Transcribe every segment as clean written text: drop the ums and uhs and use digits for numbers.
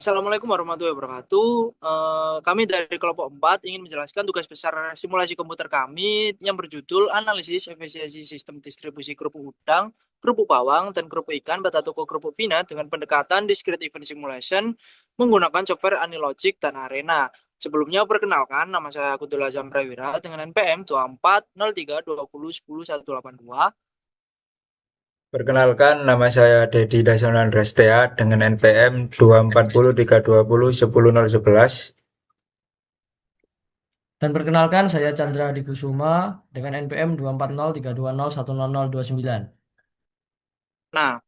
Assalamualaikum warahmatullahi wabarakatuh. Kami dari kelompok 4 ingin menjelaskan tugas besar simulasi komputer kami yang berjudul Analisis Efisiensi Sistem Distribusi Kerupuk Udang, Kerupuk Bawang, dan Kerupuk Ikan pada toko kerupuk Vina dengan pendekatan Discrete Event Simulation menggunakan software Anilogic dan Arena. Sebelumnya perkenalkan, nama saya Kutul Azam Prawira dengan NPM 240320101182. Perkenalkan, nama saya Dedi Dasonan Restea dengan NPM 24032201011. Dan perkenalkan, saya Chandra Dikusuma dengan NPM 24032010029. Nah,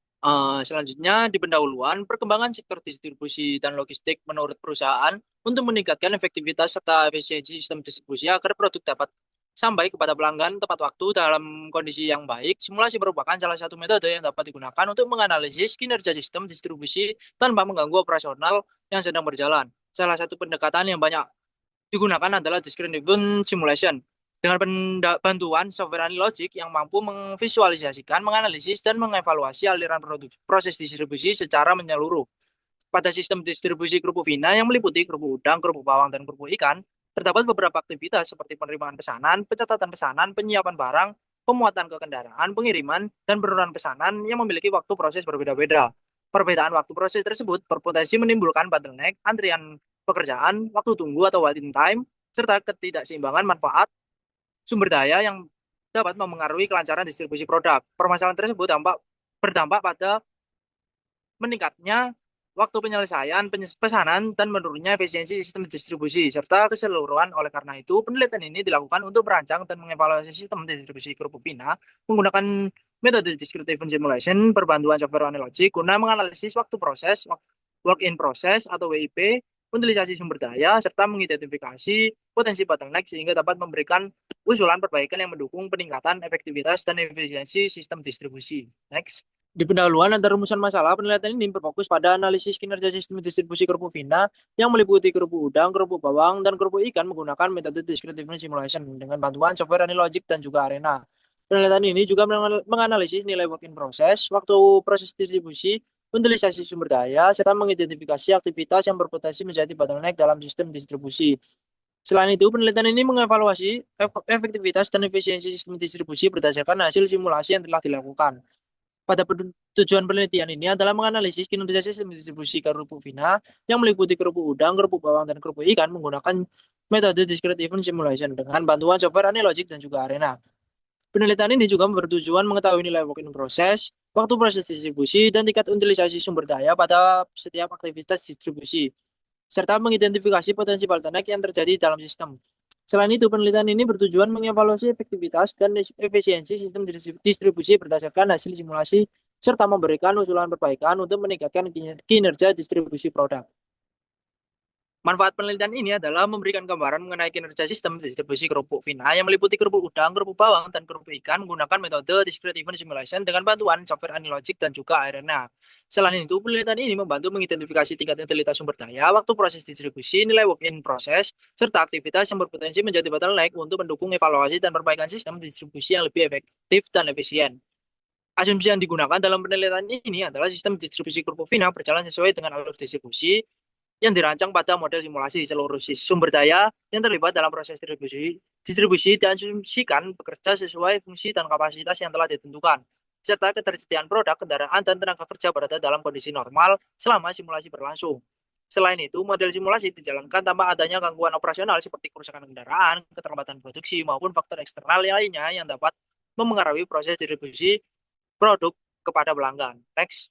selanjutnya di pendahuluan perkembangan sektor distribusi dan logistik menurut perusahaan untuk meningkatkan efektivitas serta efisiensi sistem distribusi agar produk dapat sampai kepada pelanggan tepat waktu dalam kondisi yang baik. Simulasi merupakan salah satu metode yang dapat digunakan untuk menganalisis kinerja sistem distribusi tanpa mengganggu operasional yang sedang berjalan. Salah satu pendekatan yang banyak digunakan adalah discrete event simulation dengan bantuan software Logic yang mampu memvisualisasikan, menganalisis, dan mengevaluasi aliran proses distribusi secara menyeluruh. Pada sistem distribusi kerupuk Vina yang meliputi kerupuk udang, kerupuk bawang, dan kerupuk ikan, terdapat beberapa aktivitas seperti penerimaan pesanan, pencatatan pesanan, penyiapan barang, pemuatan ke kendaraan, pengiriman, dan penurunan pesanan yang memiliki waktu proses berbeda-beda. Perbedaan waktu proses tersebut berpotensi menimbulkan bottleneck, antrian pekerjaan, waktu tunggu atau waiting time, serta ketidakseimbangan manfaat sumber daya yang dapat memengaruhi kelancaran distribusi produk. Permasalahan tersebut berdampak pada meningkatnya waktu penyelesaian pesanan dan menurunnya efisiensi sistem distribusi serta keseluruhan. Oleh karena itu, penelitian ini dilakukan untuk merancang dan mengevaluasi sistem distribusi kerupuk Vina menggunakan metode Discrete Event Simulation berbantuan software Analogic guna menganalisis waktu proses, work in process atau WIP, utilisasi sumber daya, serta mengidentifikasi potensi bottleneck sehingga dapat memberikan usulan perbaikan yang mendukung peningkatan efektivitas dan efisiensi sistem distribusi. Next. Di pendahuluan ada rumusan masalah, penelitian ini berfokus pada analisis kinerja sistem distribusi kerupuk Vina yang meliputi kerupuk udang, kerupuk bawang, dan kerupuk ikan menggunakan metode Discrete Event Simulation dengan bantuan software Anilogic dan juga Arena. Penelitian ini juga menganalisis nilai work in process, waktu proses distribusi, utilisasi sumber daya, serta mengidentifikasi aktivitas yang berpotensi menjadi bottleneck dalam sistem distribusi. Selain itu, penelitian ini mengevaluasi efektivitas dan efisiensi sistem distribusi berdasarkan hasil simulasi yang telah dilakukan. Pada tujuan penelitian ini adalah menganalisis kinerja sistem distribusi kerupuk Vina yang meliputi kerupuk udang, kerupuk bawang, dan kerupuk ikan menggunakan metode Discrete Event Simulation dengan bantuan software Anilogic dan juga Arena. Penelitian ini juga bertujuan mengetahui nilai work in process, waktu proses distribusi, dan tingkat utilisasi sumber daya pada setiap aktivitas distribusi, serta mengidentifikasi potensi bottleneck yang terjadi dalam sistem. Selain itu, penelitian ini bertujuan mengevaluasi efektivitas dan efisiensi sistem distribusi berdasarkan hasil simulasi, serta memberikan usulan perbaikan untuk meningkatkan kinerja distribusi produk. Manfaat penelitian ini adalah memberikan gambaran mengenai kinerja sistem distribusi kerupuk Vina yang meliputi kerupuk udang, kerupuk bawang, dan kerupuk ikan menggunakan metode Discrete Event Simulation dengan bantuan software Anilogic dan juga Arena. Selain itu, penelitian ini membantu mengidentifikasi tingkat utilitas sumber daya, waktu proses distribusi, nilai work in process, serta aktivitas yang berpotensi menjadi bottleneck untuk mendukung evaluasi dan perbaikan sistem distribusi yang lebih efektif dan efisien. Asumsi yang digunakan dalam penelitian ini adalah sistem distribusi kerupuk Vina berjalan sesuai dengan alur distribusi yang dirancang pada model simulasi. Seluruh sumber daya yang terlibat dalam proses distribusi diasumsikan bekerja sesuai fungsi dan kapasitas yang telah ditentukan, serta ketersediaan produk, kendaraan, dan tenaga kerja berada dalam kondisi normal selama simulasi berlangsung. Selain itu, model simulasi dijalankan tanpa adanya gangguan operasional seperti kerusakan kendaraan, keterlambatan produksi, maupun faktor eksternal lainnya yang dapat memengaruhi proses distribusi produk kepada pelanggan. Next.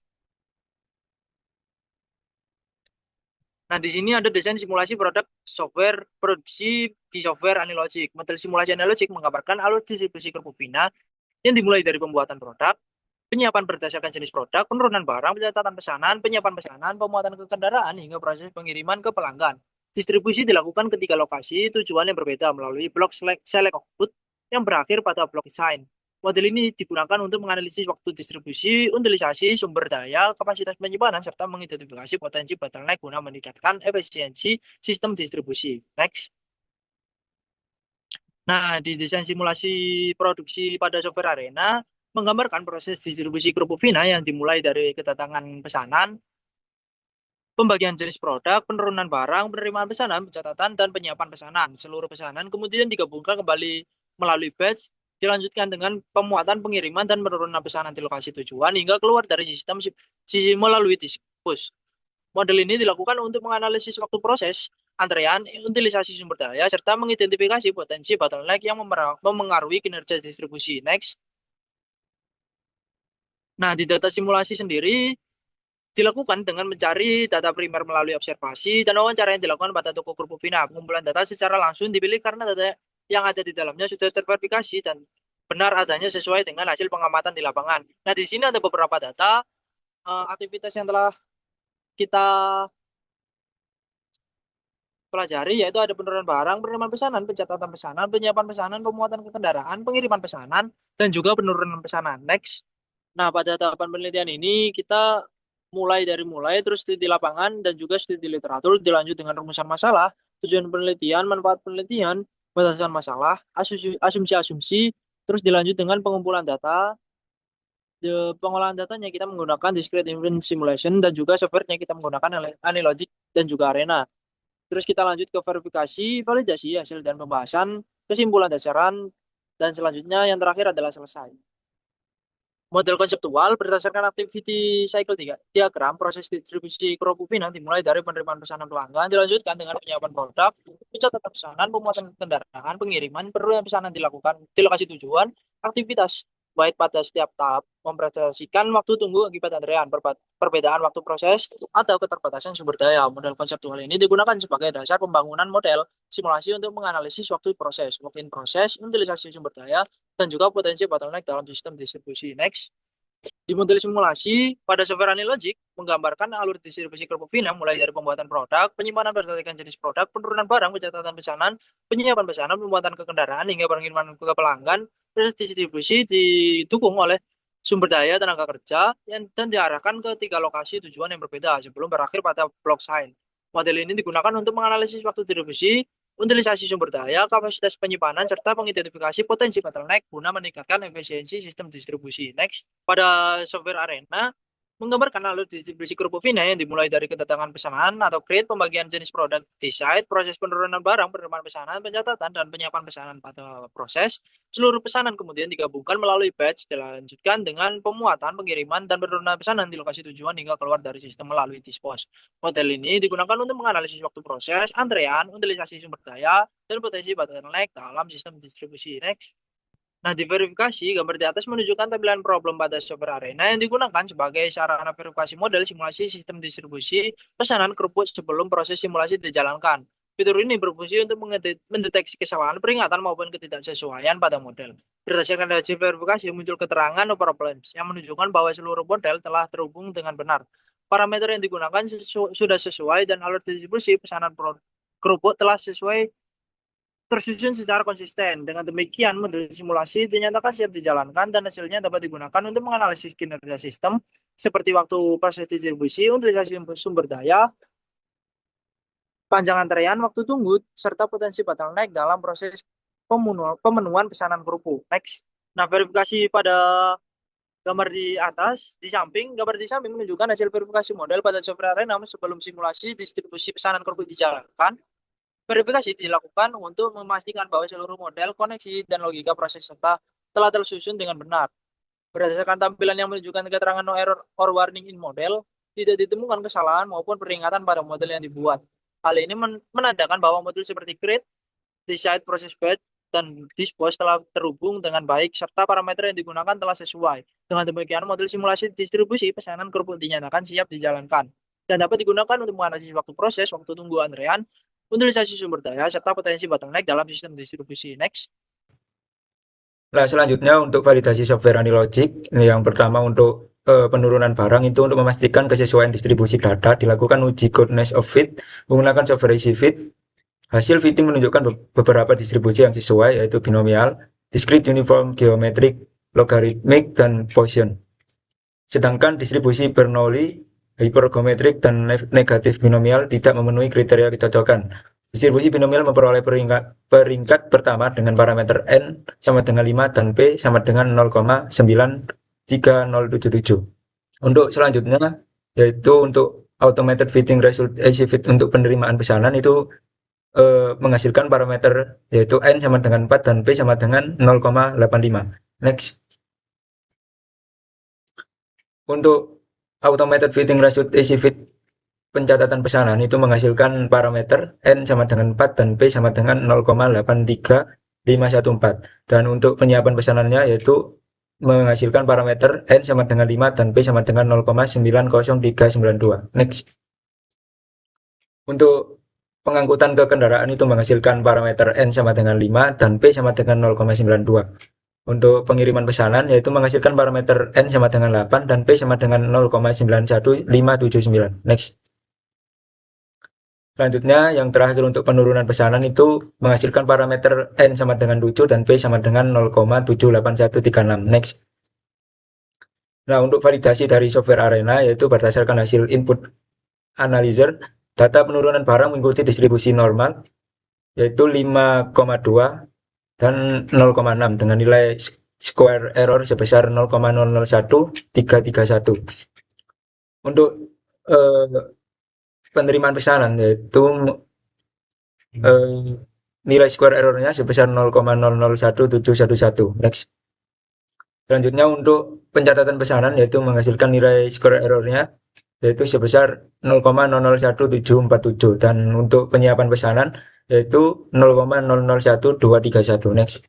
Nah, di sini ada desain simulasi produk software produksi di software Anilogic. Model simulasi Anilogic menggambarkan alur distribusi kerupuk Vina yang dimulai dari pembuatan produk, penyiapan berdasarkan jenis produk, penurunan barang, pencatatan pesanan, penyiapan pesanan, pemuatan ke kendaraan, hingga proses pengiriman ke pelanggan. Distribusi dilakukan ketika lokasi tujuan yang berbeda melalui blok select output yang berakhir pada blok design. Model ini digunakan untuk menganalisis waktu distribusi, utilisasi sumber daya, kapasitas penyimpanan, serta mengidentifikasi potensi bottleneck guna meningkatkan efisiensi sistem distribusi. Next. Nah, di desain simulasi produksi pada software Arena, menggambarkan proses distribusi kerupuk Vina yang dimulai dari kedatangan pesanan, pembagian jenis produk, penurunan barang, penerimaan pesanan, pencatatan, dan penyiapan pesanan. Seluruh pesanan kemudian digabungkan kembali melalui batch, dilanjutkan dengan pemuatan, pengiriman, dan penurunan pesanan di lokasi tujuan hingga keluar dari sistem melalui dispos. Model ini dilakukan untuk menganalisis waktu proses, antrean, utilisasi sumber daya, serta mengidentifikasi potensi bottleneck yang memengaruhi kinerja distribusi. Next. Nah, di data simulasi sendiri dilakukan dengan mencari data primer melalui observasi dan wawancara yang dilakukan pada toko Corpovina. Pengumpulan data secara langsung dipilih karena data yang ada di dalamnya sudah terverifikasi dan benar adanya sesuai dengan hasil pengamatan di lapangan. Nah, di sini ada beberapa data aktivitas yang telah kita pelajari, yaitu ada penurunan barang, penerimaan pesanan, pencatatan pesanan, penyiapan pesanan, pemuatan ke kendaraan, pengiriman pesanan, dan juga penurunan pesanan. Next. Nah, pada tahapan penelitian ini kita mulai terus studi lapangan dan juga studi literatur, dilanjut dengan rumusan masalah, tujuan penelitian, manfaat penelitian, batasan masalah, asumsi-asumsi, terus dilanjut dengan pengumpulan data. Pengolahan datanya kita menggunakan discrete event simulation dan juga softwarenya kita menggunakan Anilogic dan juga Arena. Terus kita lanjut ke verifikasi, validasi hasil dan pembahasan, kesimpulan dasaran, dan selanjutnya yang terakhir adalah selesai. Model konseptual berdasarkan activity cycle diagram proses distribusi Corpovina dimulai dari penerimaan pesanan pelanggan, dilanjutkan dengan penyiapan produk, pencatatan pesanan, pemuatan kendaraan, pengiriman, penurunan pesanan dilakukan di lokasi tujuan, aktivitas baik pada setiap tahap mempresentasikan waktu tunggu akibat antrean, perbedaan waktu proses, atau keterbatasan sumber daya. Model konseptual ini digunakan sebagai dasar pembangunan model simulasi untuk menganalisis waktu proses, work in proses, utilisasi sumber daya, dan juga potensi bottleneck dalam sistem distribusi. Next. Di model simulasi, pada software Anilogic menggambarkan alur distribusi Corpovina mulai dari pembuatan produk, penyimpanan berdasarkan jenis produk, penurunan barang, pencatatan pesanan, penyiapan pesanan, pembuatan ke kendaraan, hingga pengiriman ke pelanggan. Proses distribusi didukung oleh sumber daya tenaga kerja dan diarahkan ke 3 lokasi tujuan yang berbeda sebelum berakhir pada blok sign. Model ini digunakan untuk menganalisis waktu distribusi, utilisasi sumber daya, kapasitas penyimpanan, serta mengidentifikasi potensi bottleneck guna meningkatkan efisiensi sistem distribusi. Next. Pada software Arena, menggambarkan alur distribusi Corpovina yang dimulai dari kedatangan pesanan atau create, pembagian jenis produk di site, proses penurunan barang, penerimaan pesanan, pencatatan, dan penyiapan pesanan pada proses. Seluruh pesanan kemudian digabungkan melalui batch, dilanjutkan dengan pemuatan, pengiriman, dan penurunan pesanan di lokasi tujuan hingga keluar dari sistem melalui dispos. Model ini digunakan untuk menganalisis waktu proses, antrean, utilisasi sumber daya, dan potensi bottleneck dalam sistem distribusi. Next. Nah, di verifikasi, gambar di atas menunjukkan tampilan problem pada software Arena yang digunakan sebagai sarana verifikasi model simulasi sistem distribusi pesanan kerupuk sebelum proses simulasi dijalankan. Fitur ini berfungsi untuk mendeteksi kesalahan, peringatan, maupun ketidaksesuaian pada model. Berdasarkan hasil verifikasi, muncul keterangan no problems yang menunjukkan bahwa seluruh model telah terhubung dengan benar. Parameter yang digunakan sudah sesuai dan alur distribusi pesanan kerupuk telah tersusun secara konsisten. Dengan demikian, model simulasi dinyatakan siap dijalankan dan hasilnya dapat digunakan untuk menganalisis kinerja sistem seperti waktu proses distribusi, utilisasi sumber daya, panjang antrean, waktu tunggu, serta potensi bottleneck dalam proses pemenuhan pesanan kerupuk. Next. Nah, verifikasi pada gambar di atas, gambar di samping menunjukkan hasil verifikasi model pada software Arena sebelum simulasi distribusi pesanan kerupuk dijalankan. Verifikasi dilakukan untuk memastikan bahwa seluruh model, koneksi, dan logika proses serta telah tersusun dengan benar. Berdasarkan tampilan yang menunjukkan keterangan no error or warning in model, tidak ditemukan kesalahan maupun peringatan pada model yang dibuat. Hal ini menandakan bahwa modul seperti create, decide, process batch, dan dispose telah terhubung dengan baik serta parameter yang digunakan telah sesuai. Dengan demikian, modul simulasi distribusi pesanan kerupuk dinyatakan siap dijalankan dan dapat digunakan untuk menganalisis waktu proses, waktu tunggu antrean, utilisasi sumber daya, serta potensi bottleneck dalam sistem distribusi. Next. Nah, selanjutnya untuk validasi software Anilogic, yang pertama untuk penurunan barang itu untuk memastikan kesesuaian distribusi data, dilakukan uji codependency of fit menggunakan software EasyFit. Hasil fitting menunjukkan beberapa distribusi yang sesuai, yaitu binomial, discrete uniform, geometric, logarithmic, dan Poisson. Sedangkan distribusi Bernoulli, hypergeometric, dan negatif binomial tidak memenuhi kriteria kecocokan. Distribusi binomial memperoleh peringkat pertama dengan parameter N sama dengan 5 dan P sama dengan 0,93077. Untuk selanjutnya, yaitu untuk automated fitting result fit untuk penerimaan pesanan itu menghasilkan parameter yaitu N sama dengan 4 dan P sama dengan 0,85. Next. Untuk automated fitting result fit pencatatan pesanan itu menghasilkan parameter N sama dengan 4 dan P sama dengan 0,83514. Dan untuk penyiapan pesanannya yaitu menghasilkan parameter N sama dengan 5 dan P sama dengan 0,90392. Next. Untuk pengangkutan ke kendaraan itu menghasilkan parameter N sama dengan 5 dan P sama dengan 0,92. Untuk pengiriman pesanan yaitu menghasilkan parameter N sama dengan 8 dan P sama dengan 0,91579. Next. Selanjutnya yang terakhir untuk penurunan pesanan itu menghasilkan parameter N sama dengan 7 dan P sama dengan 0,78136. Next. Nah, untuk validasi dari software Arena yaitu berdasarkan hasil input analyzer, data penurunan barang mengikuti distribusi normal yaitu 5,2 dan 0,6 dengan nilai square error sebesar 0,001331. Untuk penerimaan pesanan yaitu nilai square errornya sebesar 0,001711. Next. Selanjutnya untuk pencatatan pesanan yaitu menghasilkan nilai square errornya yaitu sebesar 0,001747 dan untuk penyiapan pesanan yaitu 0,001231. Next.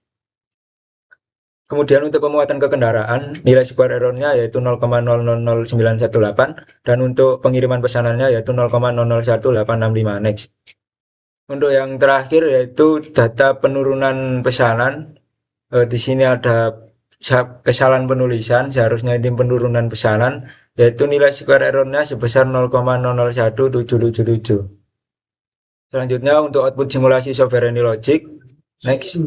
Kemudian untuk pemuatan ke kendaraan, nilai square errornya yaitu 0,000918 dan untuk pengiriman pesanannya yaitu 0,001865. Next. Untuk yang terakhir yaitu data penurunan pesanan. Di sini ada kesalahan penulisan, seharusnya ini penurunan pesanan yaitu nilai square errornya sebesar 0,001777. Selanjutnya untuk output simulasi software AnyLogic. Next.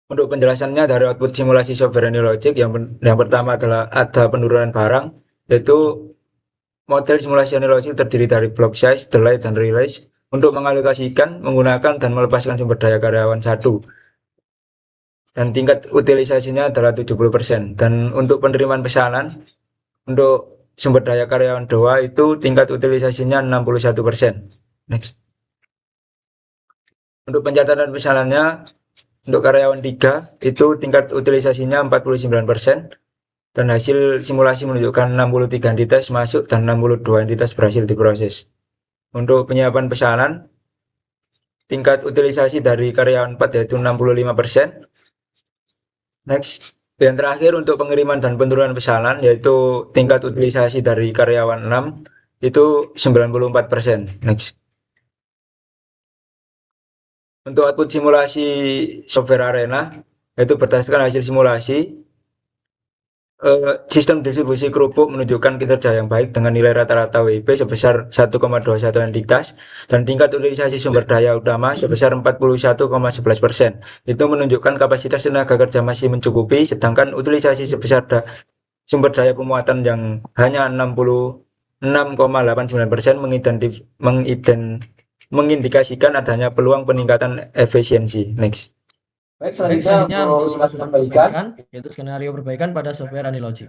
Untuk penjelasannya dari output simulasi software AnyLogic yang pertama adalah ada penurunan barang, yaitu model simulasi AnyLogic terdiri dari block size, delay, dan release untuk mengalokasikan, menggunakan, dan melepaskan sumber daya karyawan 1. Dan tingkat utilisasinya adalah 70%. Dan untuk penerimaan pesanan, untuk sumber daya karyawan 2 itu tingkat utilisasinya 61%. Next. Untuk pencatatan pesanannya, untuk karyawan 3 itu tingkat utilisasinya 49% dan hasil simulasi menunjukkan 63 entitas masuk dan 62 entitas berhasil diproses. Untuk penyiapan pesanan, tingkat utilisasi dari karyawan 4 yaitu 65%. Next. Yang terakhir untuk pengiriman dan penurunan pesanan yaitu tingkat utilisasi dari karyawan 6 itu 94%. Next. Untuk output simulasi software Arena yaitu berdasarkan hasil simulasi sistem distribusi kerupuk menunjukkan kinerja yang baik dengan nilai rata-rata WIP sebesar 1,21 entitas dan tingkat utilisasi sumber daya utama sebesar 41,11%. Itu menunjukkan kapasitas tenaga kerja masih mencukupi, sedangkan utilisasi sebesar sumber daya pemuatan yang hanya 66,89% mengindikasikan adanya peluang peningkatan efisiensi. Next. Baik, selanjutnya untuk perbaikan, yaitu skenario perbaikan pada software AnyLogic.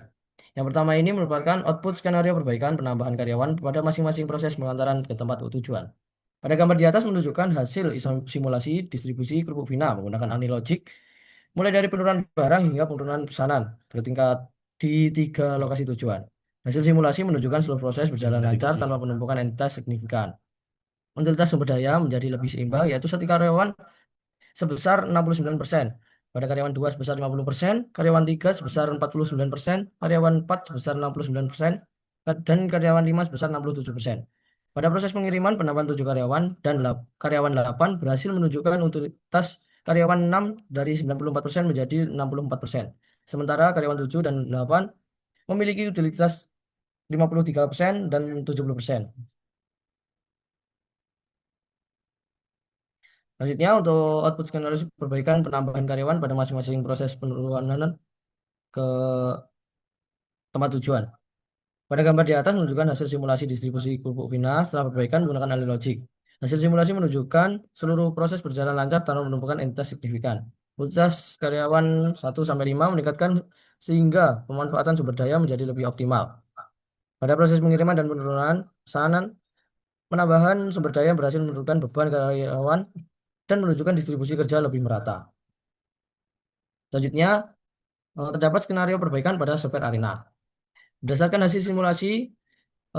Yang pertama ini merupakan output skenario perbaikan penambahan karyawan pada masing-masing proses pengantaran ke tempat tujuan. Pada gambar di atas menunjukkan hasil simulasi distribusi kerupuk Vina menggunakan AnyLogic, mulai dari penurunan barang hingga penurunan pesanan bertingkat di 3 lokasi tujuan. Hasil simulasi menunjukkan seluruh proses berjalan lancar tanpa penumpukan entitas signifikan. Utilitas sumber daya menjadi lebih seimbang, yaitu satu karyawan sebesar 69%, pada karyawan 2 sebesar 50%, karyawan 3 sebesar 49%, karyawan 4 sebesar 69%, dan karyawan 5 sebesar 67%. Pada proses pengiriman, penambahan 7 karyawan dan karyawan 8 berhasil menunjukkan utilitas karyawan 6 dari 94% menjadi 64%. Sementara karyawan 7 dan 8 memiliki utilitas 53% dan 70%. Selanjutnya untuk output skenario perbaikan penambahan karyawan pada masing-masing proses penurunan ke tempat tujuan. Pada gambar di atas menunjukkan hasil simulasi distribusi kerupuk Vina setelah perbaikan menggunakan AnyLogic. Hasil simulasi menunjukkan seluruh proses berjalan lancar tanpa menumpukan entitas signifikan. Utilitas karyawan 1 sampai 5 meningkatkan sehingga pemanfaatan sumber daya menjadi lebih optimal. Pada proses pengiriman dan penurunan pesanan, penambahan sumber daya berhasil menurunkan beban karyawan dan menunjukkan distribusi kerja lebih merata. Selanjutnya, terdapat skenario perbaikan pada software Arena. Berdasarkan hasil simulasi,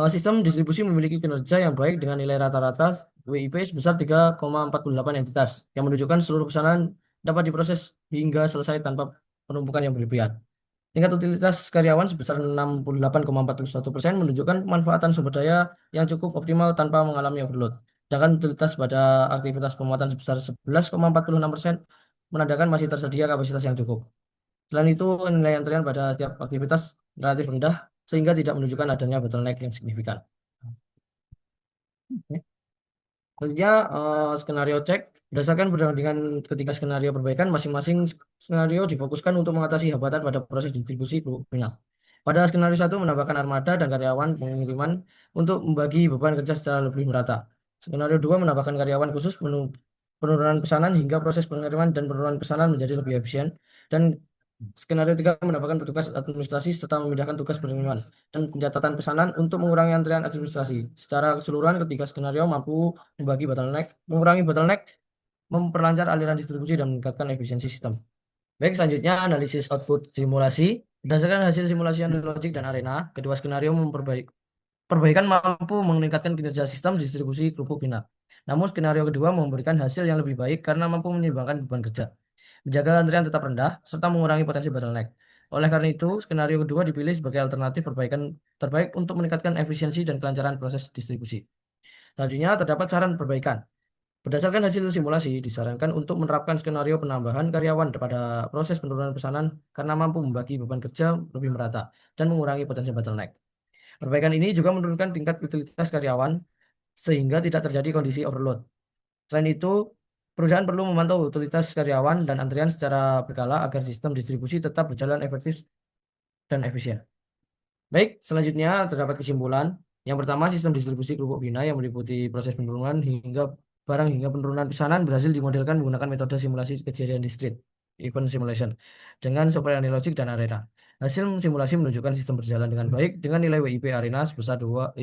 sistem distribusi memiliki kinerja yang baik dengan nilai rata-rata WIP sebesar 3,48 entitas, yang menunjukkan seluruh pesanan dapat diproses hingga selesai tanpa penumpukan yang berlebihan. Tingkat utilitas karyawan sebesar 68,41% menunjukkan pemanfaatan sumber daya yang cukup optimal tanpa mengalami overload. Sedangkan utilitas pada aktivitas pemuatan sebesar 11,46% menandakan masih tersedia kapasitas yang cukup. Selain itu, nilai antrian pada setiap aktivitas relatif rendah sehingga tidak menunjukkan adanya bottleneck yang signifikan. Oke. Selanjutnya, skenario cek. Berdasarkan perbandingan ketiga skenario perbaikan, masing-masing skenario difokuskan untuk mengatasi hambatan pada proses distribusi final. Pada skenario 1 menambahkan armada dan karyawan pengiriman untuk membagi beban kerja secara lebih merata. Skenario 2 menambahkan karyawan khusus penurunan pesanan hingga proses pengiriman dan penurunan pesanan menjadi lebih efisien. Dan skenario 3 menambahkan petugas administrasi serta memindahkan tugas pengiriman dan pencatatan pesanan untuk mengurangi antrian administrasi. Secara keseluruhan, ketiga skenario mampu mengurangi bottleneck, memperlancar aliran distribusi dan meningkatkan efisiensi sistem. Baik, selanjutnya analisis output simulasi. Berdasarkan hasil simulasi logik dan arena, kedua skenario perbaikan mampu meningkatkan kinerja sistem distribusi kerupuk final. Namun skenario kedua memberikan hasil yang lebih baik karena mampu menimbangkan beban kerja, menjaga antrian tetap rendah, serta mengurangi potensi bottleneck. Oleh karena itu, skenario kedua dipilih sebagai alternatif perbaikan terbaik untuk meningkatkan efisiensi dan kelancaran proses distribusi. Selanjutnya, terdapat saran perbaikan. Berdasarkan hasil simulasi, disarankan untuk menerapkan skenario penambahan karyawan pada proses penurunan pesanan karena mampu membagi beban kerja lebih merata dan mengurangi potensi bottleneck. Perbaikan ini juga menurunkan tingkat utilitas karyawan sehingga tidak terjadi kondisi overload. Selain itu, perusahaan perlu memantau utilitas karyawan dan antrian secara berkala agar sistem distribusi tetap berjalan efektif dan efisien. Baik, selanjutnya terdapat kesimpulan. Yang pertama, sistem distribusi kerupuk Bina yang meliputi proses penurunan hingga barang hingga penurunan pesanan berhasil dimodelkan menggunakan metode simulasi kejadian discrete, event simulation, dengan software Anilogic dan Arena. Hasil simulasi menunjukkan sistem berjalan dengan baik dengan nilai WIP Arena sebesar 1,21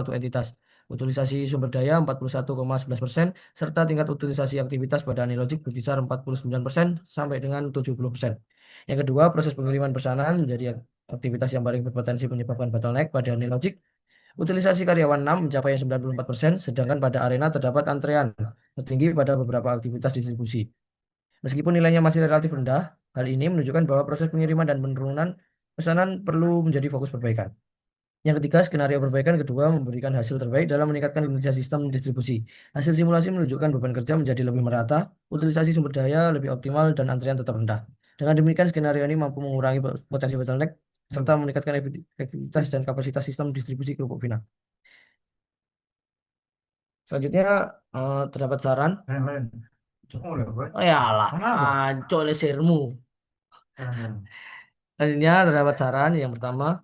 entitas, utilisasi sumber daya 41,11%, serta tingkat utilisasi aktivitas pada Anilogic berkisar 49% sampai dengan 70%. Yang kedua, proses pengiriman pesanan menjadi aktivitas yang paling berpotensi menyebabkan bottleneck pada Anilogic. Utilisasi karyawan 6 mencapai 94%, sedangkan pada Arena terdapat antrean tertinggi pada beberapa aktivitas distribusi. Meskipun nilainya masih relatif rendah, hal ini menunjukkan bahwa proses pengiriman dan penurunan pesanan perlu menjadi fokus perbaikan. Yang ketiga, skenario perbaikan kedua memberikan hasil terbaik dalam meningkatkan kinerja sistem distribusi. Hasil simulasi menunjukkan beban kerja menjadi lebih merata, utilisasi sumber daya lebih optimal, dan antrian tetap rendah. Dengan demikian, skenario ini mampu mengurangi potensi bottleneck serta meningkatkan efektivitas dan kapasitas sistem distribusi kerupuk final. Selanjutnya, terdapat saran. Oh ya lah, ancol lesermu. Selanjutnya, terdapat saran. Yang pertama,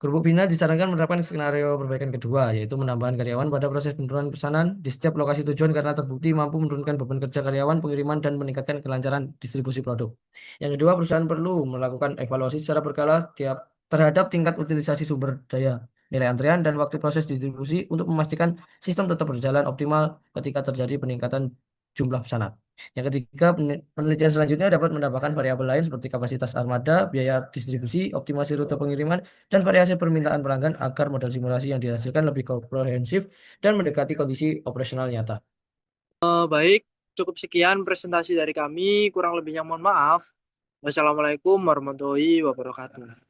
Kerupuk Bina disarankan menerapkan skenario perbaikan kedua, yaitu menambahkan karyawan pada proses penurunan pesanan di setiap lokasi tujuan karena terbukti mampu menurunkan beban kerja karyawan, pengiriman, dan meningkatkan kelancaran distribusi produk. Yang kedua, perusahaan perlu melakukan evaluasi secara berkala terhadap tingkat utilisasi sumber daya, nilai antrean, dan waktu proses distribusi untuk memastikan sistem tetap berjalan optimal ketika terjadi peningkatan jumlah pesanan. Yang ketiga, penelitian selanjutnya dapat menambahkan variabel lain seperti kapasitas armada, biaya distribusi, optimasi rute pengiriman, dan variasi permintaan pelanggan agar model simulasi yang dihasilkan lebih komprehensif dan mendekati kondisi operasional nyata. Baik, cukup sekian presentasi dari kami. Kurang lebihnya mohon maaf. Wassalamualaikum warahmatullahi wabarakatuh.